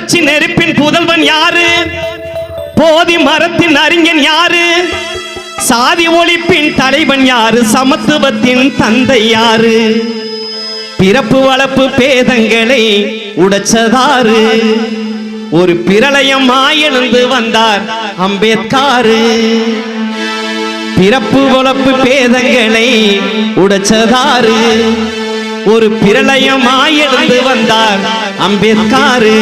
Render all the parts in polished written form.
புரட்சி நெருப்பின் புதல்வன் யாரு? போதி மரத்தின் அறிஞன் யாரு? சாதி ஒழிப்பின் தலைவன் யாரு? சமத்துவத்தின் தந்தை யாரு? பிறப்பு வளர்ப்பு பேதங்களை உடைச்சதாரு? ஒரு பிரளயமாய் எழுந்து வந்தார் அம்பேத்காரு. பிறப்பு வளர்ப்பு பேதங்களை உடைச்சதாரு? ஒரு பிரளயமாய் எழுந்து வந்தார் அம்பேத்காரு.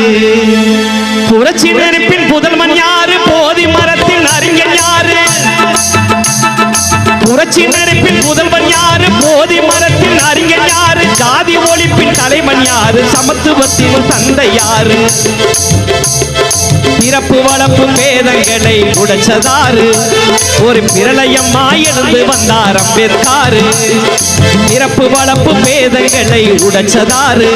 புரட்சி நெருப்பின் புதல்வன் யாரு? போதி மரத்தின் அறிஞன் யாரு? புரட்சி நெருப்பின் புதல்வன் யாரு? போதி மரத்தின் அறிஞன் யாரு? ஜாதி ஒழிப்பின் தலைவன் யாரு? சமத்துவத்தின் தந்தை யாரு? பிறப்பு வளர்ப்பு பேதங்களை உடைச்சதாரு? ஒரு பிரளயமாய் எழுந்து வந்தார் அம்பேத்காரு. பிறப்பு வளர்ப்பு பேதங்களை உடைச்சதாரு?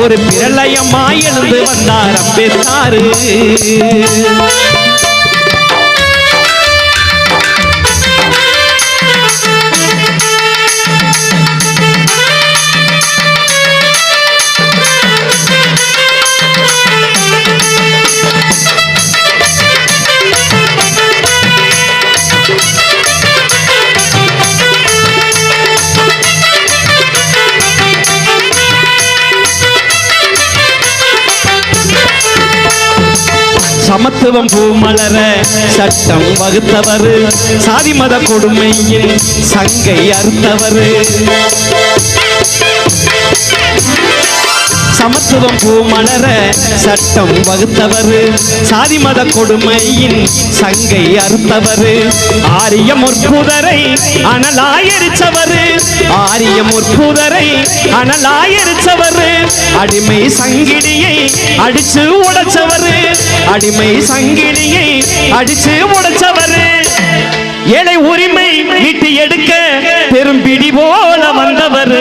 ஒரு பிரளயமாய் எழுந்து வந்தார் அம்பேத்காரு. சமத்துவம் பூமலர சட்டம் வகுத்தவர், சாதி மத கொடுமையின் சங்கை அறுத்தவர். சமத்துவம் பூமலர சட்டம் வகுத்தவர், சாதி மத கொடுமையின் சங்கை அறுத்தவர். ஆரிய முற்புதரை அனலாயரிச்சவர், ஆரிய முற்புதரை அனலாயரிச்சவர். அடிமை சங்கிலியை அடிச்சு உடைச்சவர், அடிமை சங்கிலியை அடிச்சு உடைச்சவர். ஏழை உரிமை மீட்டு எடுக்க பெரும் பிடி போல வந்தவர்,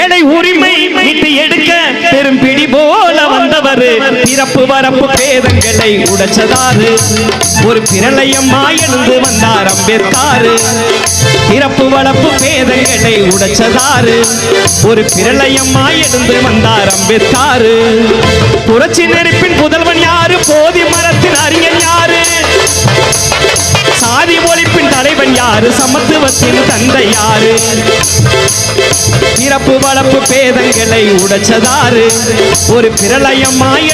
ஏழை உரிமை மீட்டு எடுக்க பெரும் பிடி போல வந்தவர். பிறப்பு வரப்பு பேதங்களை உடைச்சதாரு? ஒரு பிரளயமாய் எழுந்து வந்தார் அம்பேத்காரு. பிறப்பு வளர்ப்பு பேதங்களை உடைச்சதாரு? ஒரு பிரளயமாய் எழுந்து வந்தார் அம்பேத்காரு. புரட்சி நெருப்பின் புதல்வன் யாரு? போதி மரத்தின் அறிஞன் யாரு? சாதி ஒழிப்பின் தலைவன் யாரு? சமத்துவத்தின் தந்தை யாரு? பிறப்பு வளர்ப்பு பேதங்களை உடைச்சதாரு? ஒரு பிரளயமாய்